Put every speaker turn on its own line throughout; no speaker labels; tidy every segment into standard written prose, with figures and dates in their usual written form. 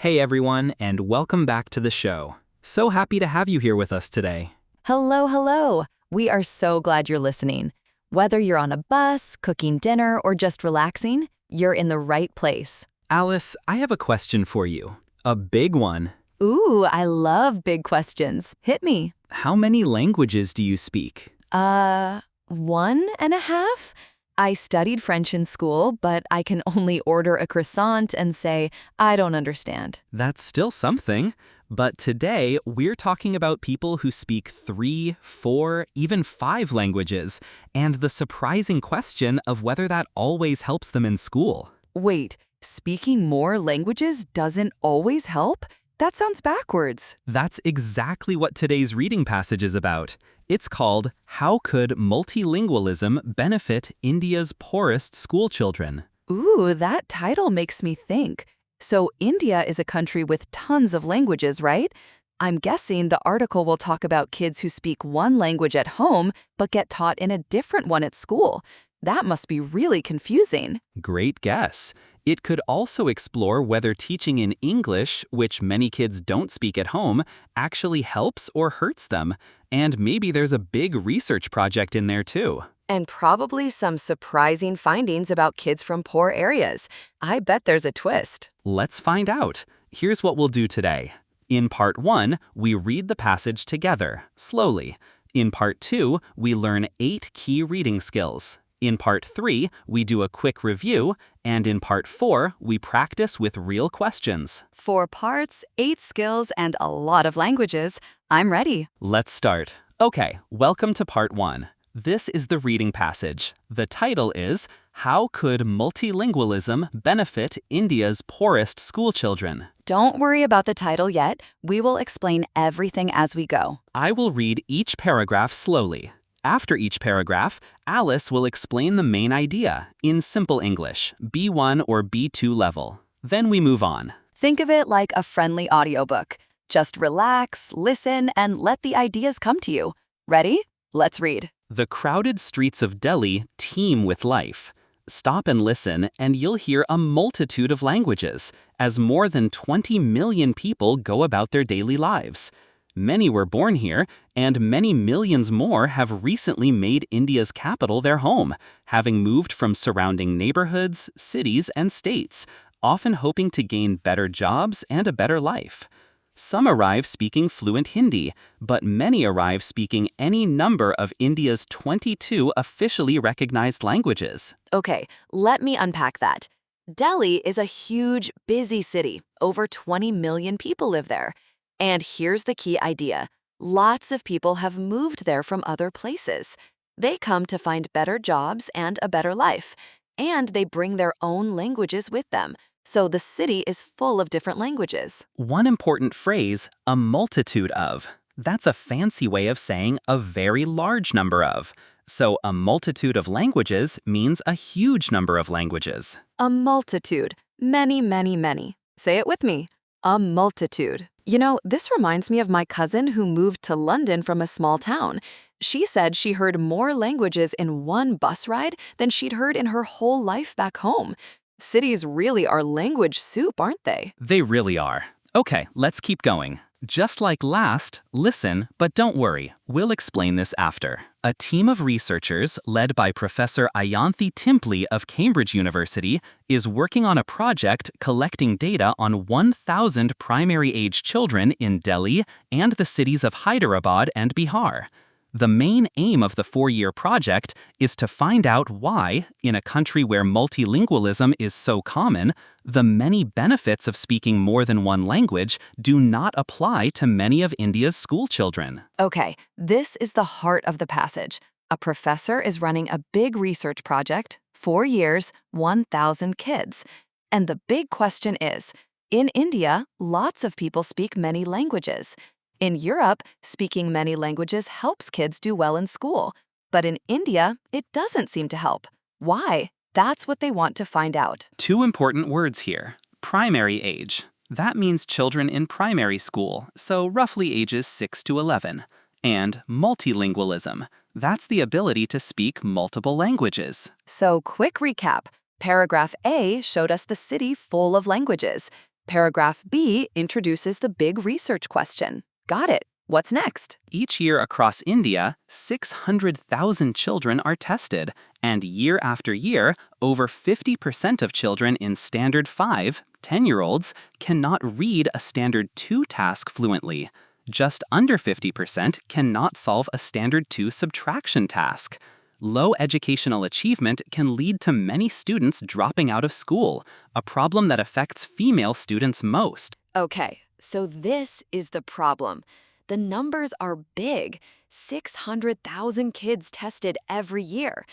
Hey everyone, and welcome back to the show. So happy to have you here with us today.
Hello, hello. We are so glad you're listening. Whether you're on a bus, cooking dinner, or just relaxing, you're in the right place.
Alice, I have a question for you. A big one.
Ooh, I love big questions. Hit me.
How many languages do you speak?
1.5? I studied French in school, but I can only order a croissant and say, I don't understand.
That's still something. But today, we're talking about people who speak 3, 4, even 5 languages, and the surprising question of whether that always helps them in school.
Wait, speaking more languages doesn't always help? That sounds backwards.
That's exactly what today's reading passage is about. It's called, How Could Multilingualism Benefit India's Poorest Schoolchildren?
Ooh, that title makes me think. So India is a country with tons of languages, right? I'm guessing the article will talk about kids who speak one language at home but get taught in a different one at school. That must be really confusing.
Great guess. It could also explore whether teaching in English, which many kids don't speak at home, actually helps or hurts them. And maybe there's a big research project in there too.
And probably some surprising findings about kids from poor areas. I bet there's a twist.
Let's find out. Here's what we'll do today. In Part 1, we read the passage together, slowly. In Part 2, we learn 8 key reading skills. In Part 3, we do a quick review, and in Part 4, we practice with real questions.
4 parts, 8 skills, and a lot of languages. I'm ready.
Let's start. Okay, welcome to Part 1. This is the reading passage. The title is, How Could Multilingualism Benefit India's Poorest Schoolchildren?
Don't worry about the title yet. We will explain everything as we go.
I will read each paragraph slowly. After each paragraph, Alice will explain the main idea in simple English, B1 or B2 level. Then we move on.
Think of it like a friendly audiobook. Just relax, listen, and let the ideas come to you. Ready? Let's read.
The crowded streets of Delhi teem with life. Stop and listen, and you'll hear a multitude of languages, as more than 20 million people go about their daily lives. Many were born here, and many millions more have recently made India's capital their home, having moved from surrounding neighborhoods, cities, and states, often hoping to gain better jobs and a better life. Some arrive speaking fluent Hindi, but many arrive speaking any number of India's 22 officially recognized languages.
Okay, let me unpack that. Delhi is a huge, busy city. Over 20 million people live there. And here's the key idea. Lots of people have moved there from other places. They come to find better jobs and a better life. And they bring their own languages with them. So the city is full of different languages.
One important phrase, a multitude of. That's a fancy way of saying a very large number of. So a multitude of languages means a huge number of languages.
A multitude. Many, many, many. Say it with me. A multitude. You know, this reminds me of my cousin who moved to London from a small town. She said she heard more languages in one bus ride than she'd heard in her whole life back home. Cities really are language soup, aren't they?
They really are. Okay, let's keep going. Just like last, listen, but don't worry. We'll explain this after. A team of researchers, led by Professor Ayanthi Timpley of Cambridge University, is working on a project collecting data on 1,000 primary-age children in Delhi and the cities of Hyderabad and Bihar. The main aim of the 4-year project is to find out why, in a country where multilingualism is so common, the many benefits of speaking more than one language do not apply to many of India's schoolchildren.
Okay, this is the heart of the passage. A professor is running a big research project, 4 years, 1,000 kids. And the big question is, in India, lots of people speak many languages. In Europe, speaking many languages helps kids do well in school. But in India, it doesn't seem to help. Why? That's what they want to find out.
2 important words here. Primary age. That means children in primary school, so roughly ages 6 to 11. And multilingualism. That's the ability to speak multiple languages.
So, quick recap. Paragraph A showed us the city full of languages. Paragraph B introduces the big research question. Got it. What's next?
Each year across India, 600,000 children are tested, and year after year, over 50% of children in Standard 5, 10-year-olds, cannot read a Standard 2 task fluently. Just under 50% cannot solve a Standard 2 subtraction task. Low educational achievement can lead to many students dropping out of school, a problem that affects female students most.
Okay, so this is the problem. The numbers are big, 600,000 kids tested every year,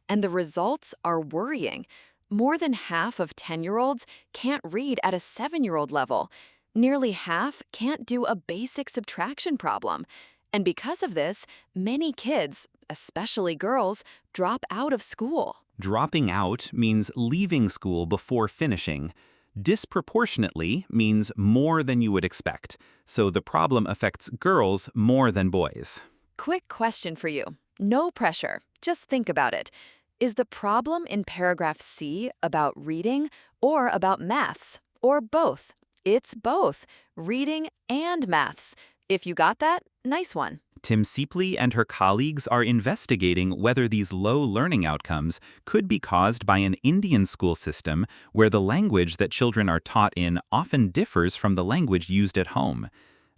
and the results are worrying. More than half of 10-year-olds can't read at a 7-year-old level. Nearly half can't do a basic subtraction problem. And because of this, many kids, especially girls, drop out of school.
Dropping out means leaving school before finishing. Disproportionately means more than you would expect, so the problem affects girls more than boys.
Quick question for you. No pressure. Just think about it. Is the problem in paragraph C about reading or about maths? Or both? It's both, reading and maths. If you got that, nice one.
Tim Seepley and her colleagues are investigating whether these low learning outcomes could be caused by an Indian school system where the language that children are taught in often differs from the language used at home.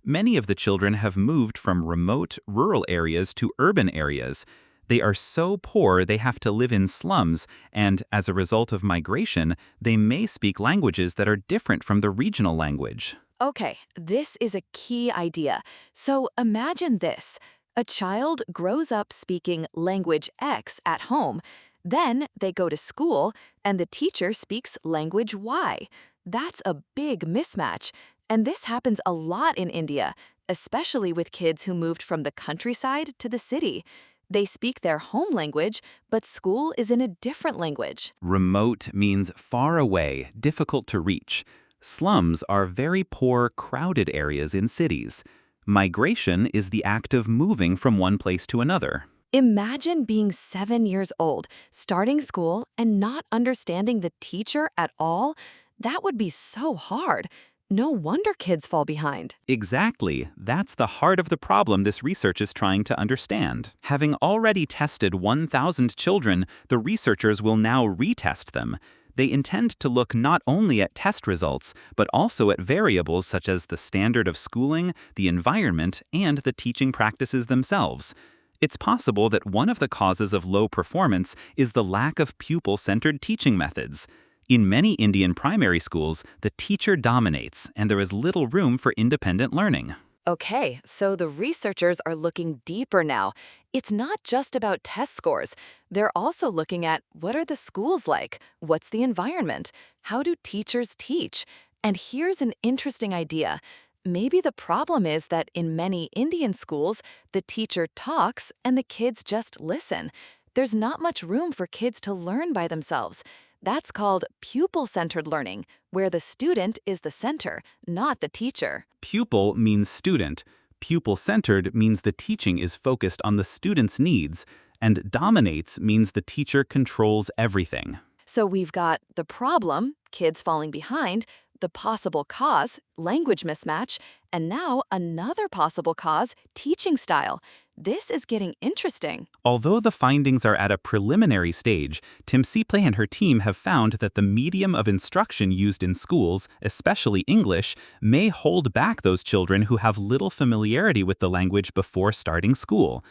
Many of the children have moved from remote, rural areas to urban areas. They are so poor they have to live in slums, and as a result of migration, they may speak languages that are different from the regional language.
Okay, this is a key idea. So imagine this. A child grows up speaking language X at home. Then they go to school, and the teacher speaks language Y. That's a big mismatch. And this happens a lot in India, especially with kids who moved from the countryside to the city. They speak their home language, but school is in a different language.
Remote means far away, difficult to reach. Slums are very poor, crowded areas in cities. Migration is the act of moving from one place to another.
Imagine being 7 years old, starting school, and not understanding the teacher at all. That would be so hard. No wonder kids fall behind.
Exactly. That's the heart of the problem this research is trying to understand. Having already tested 1,000 children, the researchers will now retest them. They intend to look not only at test results, but also at variables such as the standard of schooling, the environment, and the teaching practices themselves. It's possible that one of the causes of low performance is the lack of pupil-centered teaching methods. In many Indian primary schools, the teacher dominates, and there is little room for independent learning.
Okay, so the researchers are looking deeper now. It's not just about test scores. They're also looking at what are the schools like? What's the environment? How do teachers teach? And here's an interesting idea. Maybe the problem is that in many Indian schools, the teacher talks and the kids just listen. There's not much room for kids to learn by themselves. That's called pupil-centered learning, where the student is the center, not the teacher.
Pupil means student. Pupil-centered means the teaching is focused on the student's needs, and dominates means the teacher controls everything.
So we've got the problem, kids falling behind, the possible cause, language mismatch, and now another possible cause, teaching style. This is getting interesting.
Although the findings are at a preliminary stage, Tim Seepley and her team have found that the medium of instruction used in schools, especially English, may hold back those children who have little familiarity with the language before starting school.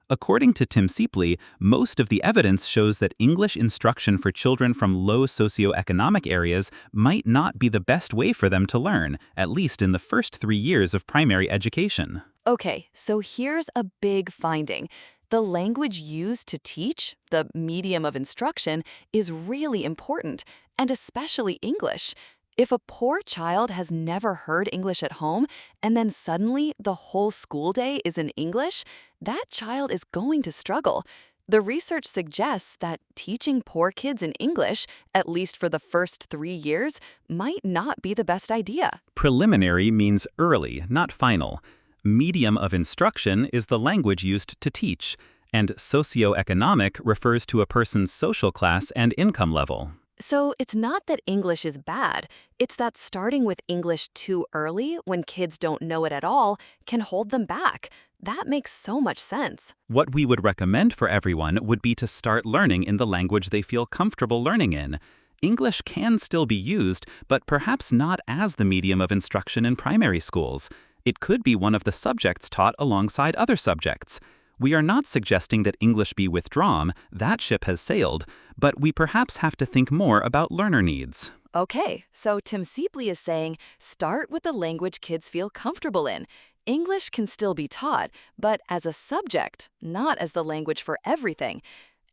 According to Tim Seepley, most of the evidence shows that English instruction for children from low socioeconomic areas might not be the best way for them to learn, at least in the first 3 years of primary education.
Okay, so here's a big finding. The language used to teach, the medium of instruction, is really important, and especially English. If a poor child has never heard English at home, and then suddenly the whole school day is in English, that child is going to struggle. The research suggests that teaching poor kids in English, at least for the first 3 years, might not be the best idea.
Preliminary means early, not final. Medium of instruction is the language used to teach, and socioeconomic refers to a person's social class and income level.
So it's not that English is bad, it's that starting with English too early, when kids don't know it at all, can hold them back. That makes so much sense.
What we would recommend for everyone would be to start learning in the language they feel comfortable learning in. English can still be used, but perhaps not as the medium of instruction in primary schools. It could be one of the subjects taught alongside other subjects. We are not suggesting that English be withdrawn, that ship has sailed, but we perhaps have to think more about learner needs.
Okay, so Tim Seepley is saying start with the language kids feel comfortable in. English can still be taught, but as a subject, not as the language for everything.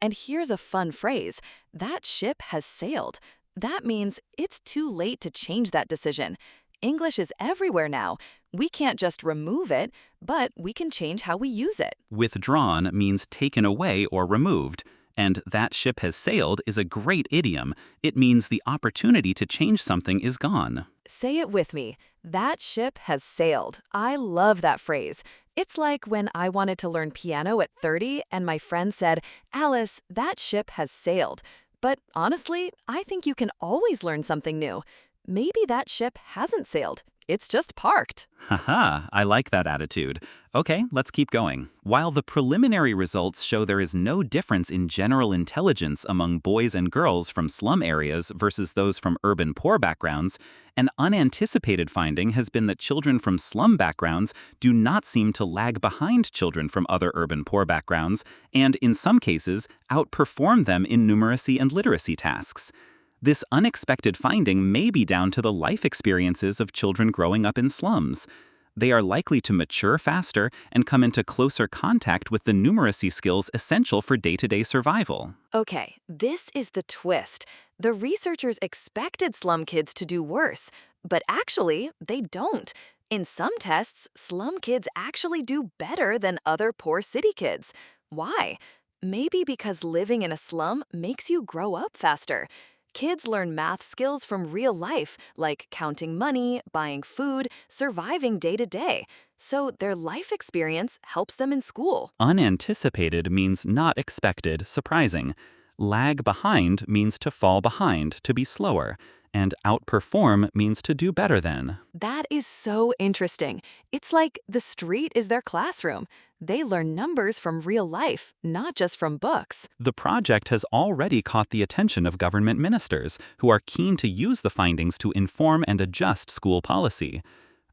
And here's a fun phrase, that ship has sailed. That means it's too late to change that decision. English is everywhere now. We can't just remove it, but we can change how we use it.
Withdrawn means taken away or removed, and that ship has sailed is a great idiom. It means the opportunity to change something is gone.
Say it with me. That ship has sailed. I love that phrase. It's like when I wanted to learn piano at 30 and my friend said, Alice, that ship has sailed. But honestly, I think you can always learn something new. Maybe that ship hasn't sailed. It's just parked.
Haha, I like that attitude. Okay, let's keep going. While the preliminary results show there is no difference in general intelligence among boys and girls from slum areas versus those from urban poor backgrounds, an unanticipated finding has been that children from slum backgrounds do not seem to lag behind children from other urban poor backgrounds, and in some cases, outperform them in numeracy and literacy tasks. This unexpected finding may be down to the life experiences of children growing up in slums. They are likely to mature faster and come into closer contact with the numeracy skills essential for day-to-day survival.
Okay, this is the twist. The researchers expected slum kids to do worse, but actually, they don't. In some tests, slum kids actually do better than other poor city kids. Why? Maybe because living in a slum makes you grow up faster. Kids learn math skills from real life, like counting money, buying food, surviving day to day. So their life experience helps them in school.
Unanticipated means not expected, surprising. Lag behind means to fall behind, to be slower. And outperform means to do better than.
That is so interesting. It's like the street is their classroom. They learn numbers from real life, not just from books.
The project has already caught the attention of government ministers, who are keen to use the findings to inform and adjust school policy.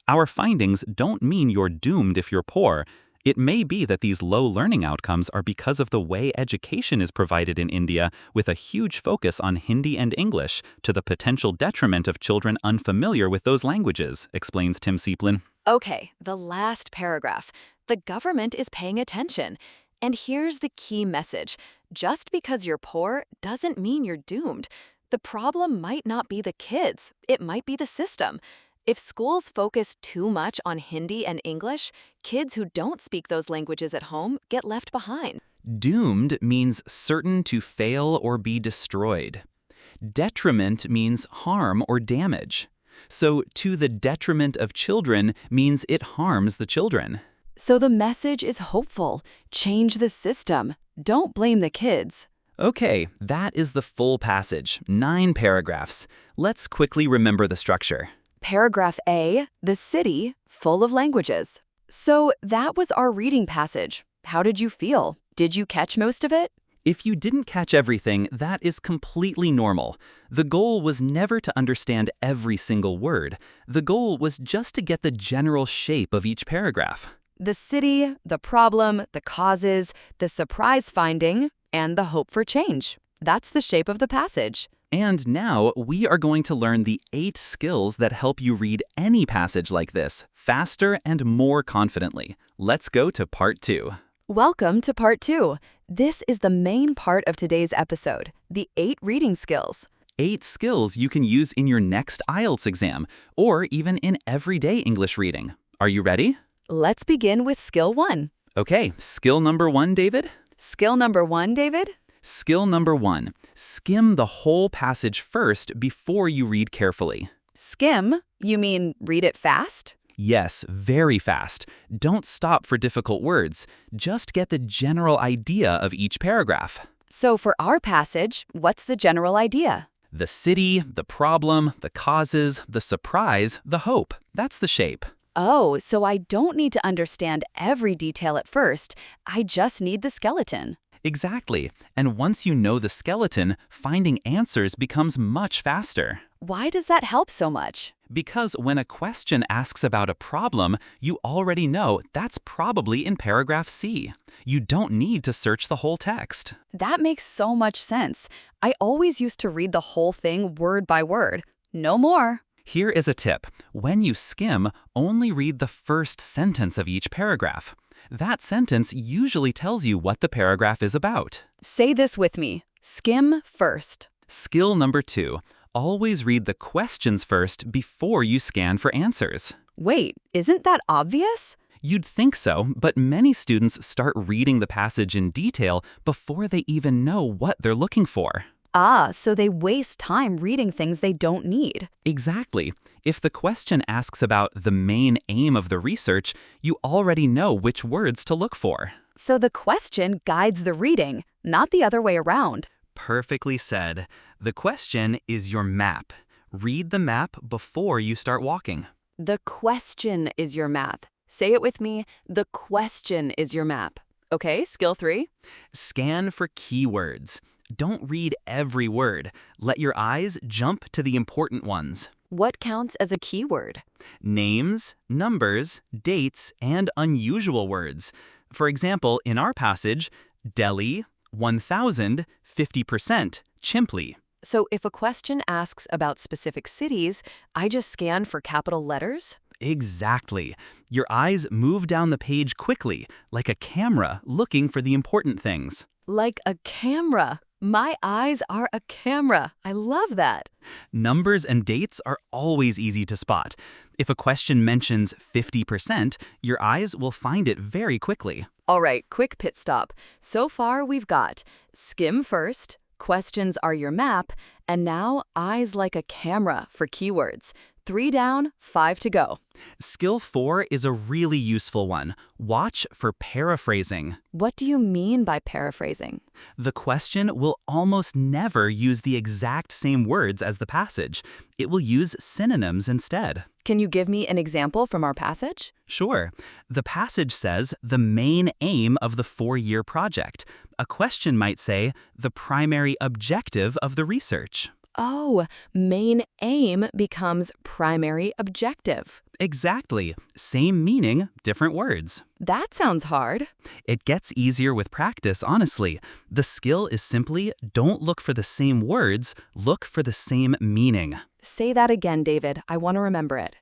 Our findings don't mean you're doomed if you're poor. It may be that these low learning outcomes are because of the way education is provided in India, with a huge focus on Hindi and English, to the potential detriment of children unfamiliar with those languages, explains Tim Seeplin.
Okay, the last paragraph. The government is paying attention. And here's the key message. Just because you're poor doesn't mean you're doomed. The problem might not be the kids. It might be the system. If schools focus too much on Hindi and English, kids who don't speak those languages at home get left behind.
Doomed means certain to fail or be destroyed. Detriment means harm or damage. So, to the detriment of children means it harms the children.
So the message is hopeful. Change the system. Don't blame the kids.
Okay, that is the full passage, 9 paragraphs. Let's quickly remember the structure.
Paragraph A, the city, full of languages. So that was our reading passage. How did you feel? Did you catch most of it?
If you didn't catch everything, that is completely normal. The goal was never to understand every single word. The goal was just to get the general shape of each paragraph.
The city, the problem, the causes, the surprise finding, and the hope for change. That's the shape of the passage.
And now we are going to learn the 8 skills that help you read any passage like this faster and more confidently. Let's go to part 2.
Welcome to part 2. This is the main part of today's episode, the 8 reading skills.
8 skills you can use in your next IELTS exam, or even in everyday English reading. Are you ready?
Let's begin with skill 1.
Okay, skill number 1, David?
Skill number 1, David?
Skill number 1, skim the whole passage first before you read carefully.
Skim? You mean read it fast?
Yes, very fast. Don't stop for difficult words. Just get the general idea of each paragraph.
So for our passage, what's the general idea?
The city, the problem, the causes, the surprise, the hope. That's the shape.
Oh, so I don't need to understand every detail at first. I just need the skeleton.
Exactly. And once you know the skeleton, finding answers becomes much faster.
Why does that help so much?
Because when a question asks about a problem, you already know that's probably in paragraph C. You don't need to search the whole text.
That makes so much sense. I always used to read the whole thing word by word. No more.
Here is a tip. When you skim, only read the first sentence of each paragraph. That sentence usually tells you what the paragraph is about.
Say this with me. Skim first.
Skill number 2. Always read the questions first before you scan for answers.
Wait, isn't that obvious?
You'd think so, but many students start reading the passage in detail before they even know what they're looking for.
Ah, so they waste time reading things they don't need.
Exactly. If the question asks about the main aim of the research, you already know which words to look for.
So the question guides the reading, not the other way around.
Perfectly said. The question is your map. Read the map before you start walking.
The question is your map. Say it with me. The question is your map. Okay, skill 3.
Scan for keywords. Don't read every word. Let your eyes jump to the important ones.
What counts as a keyword?
Names, numbers, dates, and unusual words. For example, in our passage, Delhi, 1,000, 50%, Chimply.
So if a question asks about specific cities, I just scan for capital letters?
Exactly. Your eyes move down the page quickly, like a camera looking for the important things.
Like a camera. My eyes are a camera. I love that.
Numbers and dates are always easy to spot. If a question mentions 50%, your eyes will find it very quickly.
All right, quick pit stop. So far, we've got skim first, questions are your map, and now eyes like a camera for keywords. 3 down, 5 to go.
Skill 4 is a really useful one. Watch for paraphrasing.
What do you mean by paraphrasing?
The question will almost never use the exact same words as the passage. It will use synonyms instead.
Can you give me an example from our passage?
Sure. The passage says the main aim of the 4-year project. A question might say the primary objective of the research.
Oh, main aim becomes primary objective.
Exactly. Same meaning, different words.
That sounds hard.
It gets easier with practice, honestly. The skill is simply don't look for the same words, look for the same meaning.
Say that again, David. I want to remember it.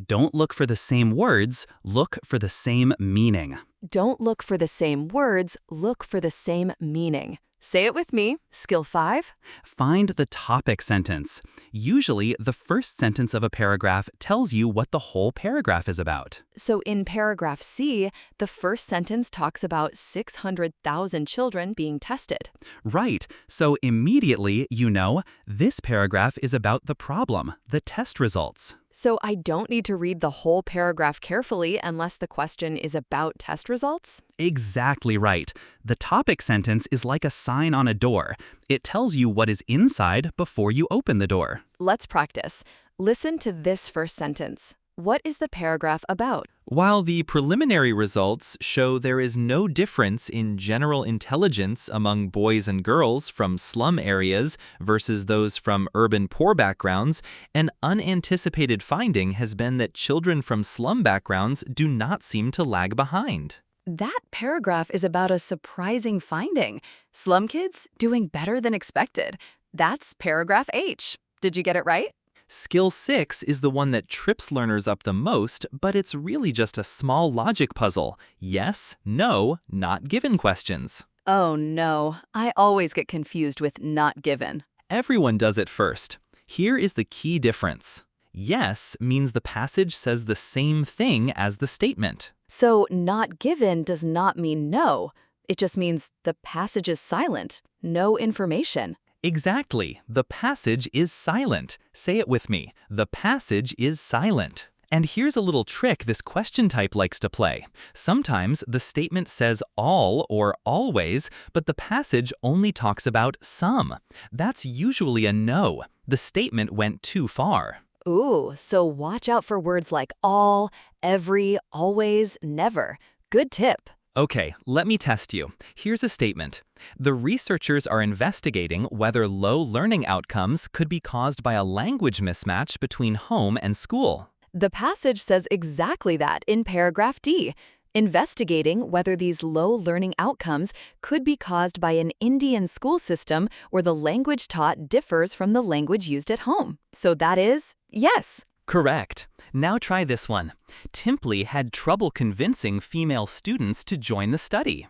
Don't look for the same words, look for the same meaning.
Don't look for the same words, look for the same meaning. Say it with me. Skill 5.
Find the topic sentence. Usually, the first sentence of a paragraph tells you what the whole paragraph is about.
So in paragraph C, the first sentence talks about 600,000 children being tested.
Right. So immediately, you know, this paragraph is about the problem, the test results.
So I don't need to read the whole paragraph carefully unless the question is about test results?
Exactly right. The topic sentence is like a sign on a door. It tells you what is inside before you open the door.
Let's practice. Listen to this first sentence. What is the paragraph about?
While the preliminary results show there is no difference in general intelligence among boys and girls from slum areas versus those from urban poor backgrounds, an unanticipated finding has been that children from slum backgrounds do not seem to lag behind.
That paragraph is about a surprising finding. Slum kids doing better than expected. That's paragraph H. Did you get it right?
Skill 6 is the one that trips learners up the most, but it's really just a small logic puzzle. Yes, no, not given questions.
Oh no, I always get confused with not given.
Everyone does it first. Here is the key difference. Yes means the passage says the same thing as the statement.
So not given does not mean no. It just means the passage is silent, no information.
Exactly. The passage is silent. Say it with me. The passage is silent. And here's a little trick this question type likes to play. Sometimes the statement says all or always, but the passage only talks about some. That's usually a no. The statement went too far.
Ooh, so watch out for words like all, every, always, never. Good tip.
Okay, let me test you. Here's a statement. The researchers are investigating whether low learning outcomes could be caused by a language mismatch between home and school.
The passage says exactly that in paragraph D, investigating whether these low learning outcomes could be caused by an Indian school system where the language taught differs from the language used at home. So that is yes.
Correct. Now try this one. Timpley had trouble convincing female students to join the study.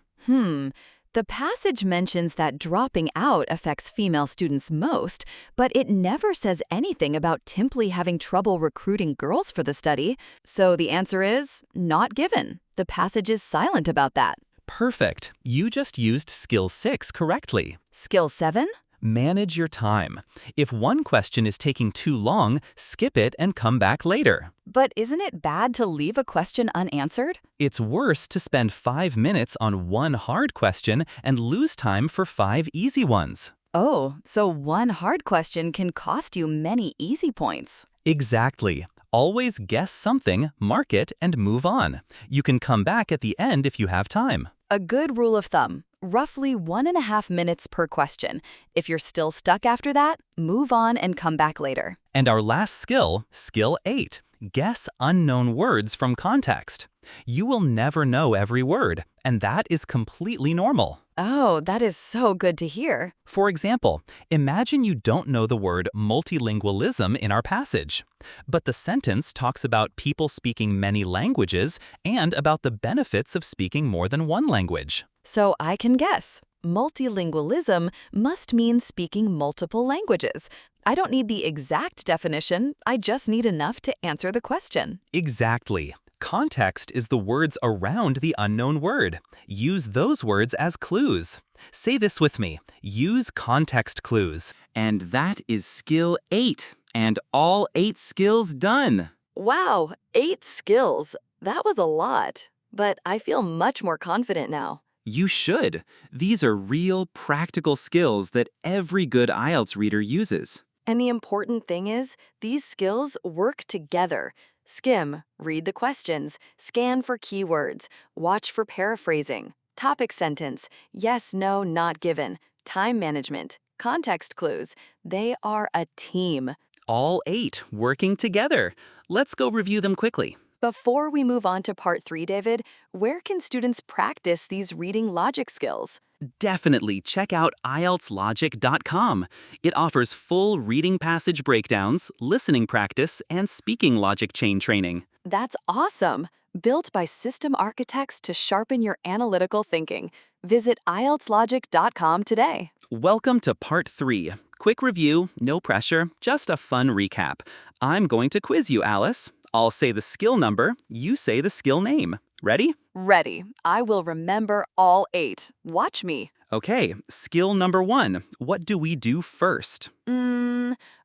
The passage mentions that dropping out affects female students most, but it never says anything about Timpley having trouble recruiting girls for the study. So the answer is not given. The passage is silent about that.
Perfect. You just used skill 6 correctly.
Skill 7?
Manage your time. If one question is taking too long, skip it and come back later.
But isn't it bad to leave a question unanswered?
It's worse to spend 5 minutes on one hard question and lose time for 5 easy ones.
Oh, so one hard question can cost you many easy points.
Exactly. Always guess something, mark it, and move on. You can come back at the end if you have time.
A good rule of thumb, roughly 1.5 minutes per question. If you're still stuck after that, move on and come back later.
And our last skill, skill 8, guess unknown words from context. You will never know every word, and that is completely normal.
Oh, that is so good to hear.
For example, imagine you don't know the word multilingualism in our passage. But the sentence talks about people speaking many languages and about the benefits of speaking more than one language.
So I can guess. Multilingualism must mean speaking multiple languages. I don't need the exact definition, I just need enough to answer the question.
Exactly. Context is the words around the unknown word. Use those words as clues. Say this with me. Use context clues.
And that is skill 8. And all 8 skills done.
Wow, 8 skills. That was a lot. But I feel much more confident now.
You should. These are real, practical skills that every good IELTS reader uses.
And the important thing is, these skills work together. Skim, read the questions, scan for keywords, watch for paraphrasing, topic sentence, yes, no, not given, time management, context clues. They are a team.
All 8 working together. Let's go review them quickly.
Before we move on to part 3, David, where can students practice these reading logic skills?
Definitely check out IELTSlogic.com. It offers full reading passage breakdowns, listening practice, and speaking logic chain training.
That's awesome! Built by system architects to sharpen your analytical thinking. Visit IELTSlogic.com today.
Welcome to part 3. Quick review, no pressure, just a fun recap. I'm going to quiz you, Alice. I'll say the skill number, you say the skill name. Ready?
Ready. I will remember all 8. Watch me.
Okay, skill number 1. What do we do first?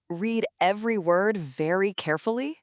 Read every word very carefully?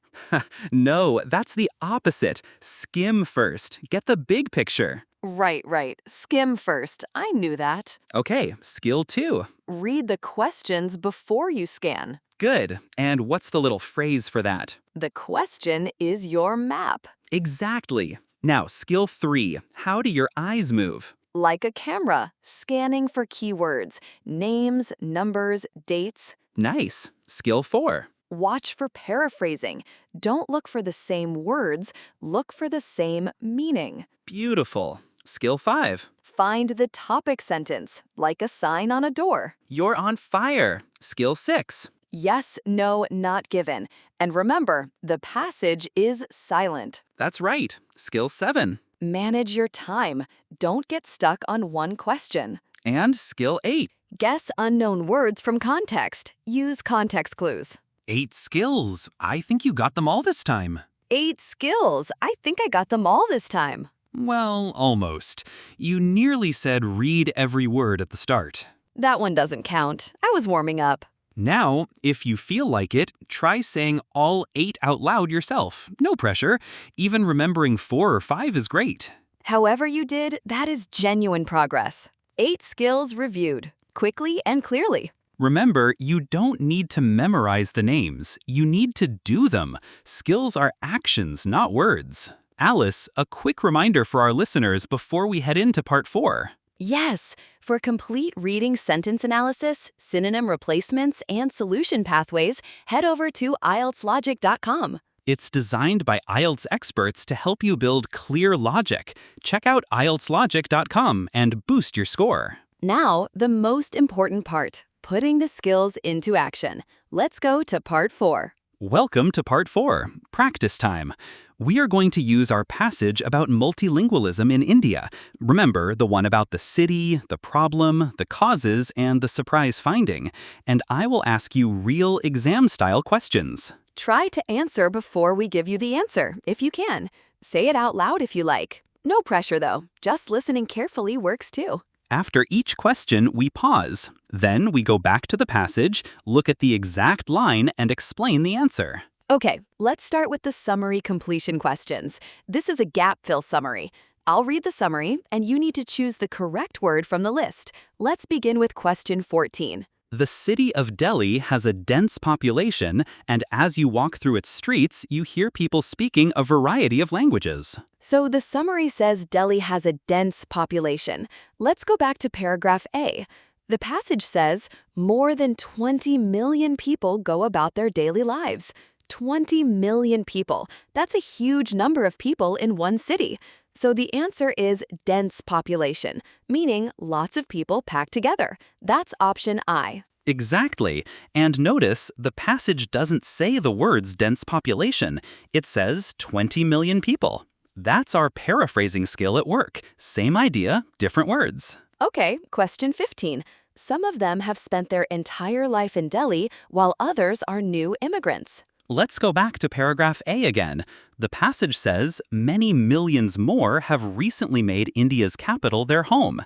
No, that's the opposite. Skim first. Get the big picture.
Right. Skim first. I knew that.
Okay, skill 2.
Read the questions before you scan.
Good. And what's the little phrase for that?
The question is your map.
Exactly. Now, skill 3. How do your eyes move?
Like a camera, scanning for keywords, names, numbers, dates.
Nice. Skill 4.
Watch for paraphrasing. Don't look for the same words, look for the same meaning.
Beautiful. Skill 5.
Find the topic sentence, like a sign on a door.
You're on fire. Skill 6.
Yes, no, not given. And remember, the passage is silent.
That's right. Skill 7.
Manage your time. Don't get stuck on one question.
And skill 8.
Guess unknown words from context. Use context clues.
8 skills. I think you got them all this time.
8 skills. I think I got them all this time.
Well, almost. You nearly said read every word at the start.
That one doesn't count. I was warming up.
Now, if you feel like it, try saying all 8 out loud yourself. No pressure. Even remembering 4 or 5 is great.
However you did, that is genuine progress. 8 skills reviewed, quickly and clearly.
Remember, you don't need to memorize the names. You need to do them. Skills are actions, not words. Alice, a quick reminder for our listeners before we head into part 4.
Yes, for complete reading sentence analysis, synonym replacements, and solution pathways, head over to IELTSlogic.com.
It's designed by IELTS experts to help you build clear logic. Check out IELTSlogic.com and boost your score.
Now, the most important part, putting the skills into action. Let's go to part 4.
Welcome to part 4, practice time. We are going to use our passage about multilingualism in India. Remember, the one about the city, the problem, the causes, and the surprise finding. And I will ask you real exam-style questions.
Try to answer before we give you the answer, if you can. Say it out loud if you like. No pressure, though. Just listening carefully works too.
After each question, we pause. Then we go back to the passage, look at the exact line, and explain the answer.
Okay, let's start with the summary completion questions. This is a gap fill summary. I'll read the summary, and you need to choose the correct word from the list. Let's begin with question 14.
The city of Delhi has a dense population, and as you walk through its streets, you hear people speaking a variety of languages.
So the summary says Delhi has a dense population. Let's go back to paragraph A. The passage says more than 20 million people go about their daily lives. 20 million people. That's a huge number of people in one city. So the answer is dense population, meaning lots of people packed together. That's option I.
Exactly. And notice, the passage doesn't say the words dense population. It says 20 million people. That's our paraphrasing skill at work. Same idea, different words.
Okay, question 15. Some of them have spent their entire life in Delhi, while others are new immigrants.
Let's go back to paragraph A again. The passage says many millions more have recently made India's capital their home.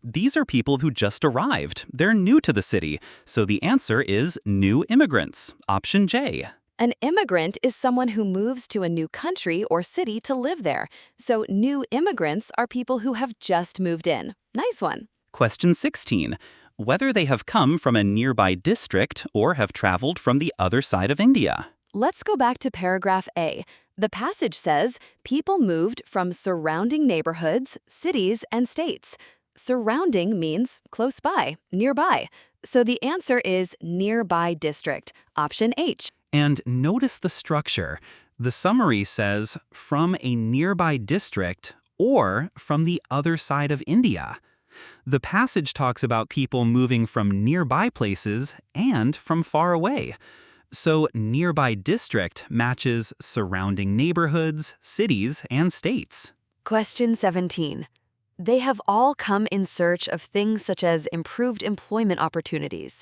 These are people who just arrived. They're new to the city, so the answer is new immigrants, option J.
An immigrant is someone who moves to a new country or city to live there. So new immigrants are people who have just moved in. Nice one.
Question 16. Whether they have come from a nearby district or have traveled from the other side of India.
Let's go back to paragraph A. The passage says people moved from surrounding neighborhoods, cities, and states. Surrounding means close by, nearby. So the answer is nearby district, option H.
And notice the structure. The summary says from a nearby district or from the other side of India. The passage talks about people moving from nearby places and from far away. So nearby district matches surrounding neighborhoods, cities, and states.
Question 17. They have all come in search of things such as improved employment opportunities.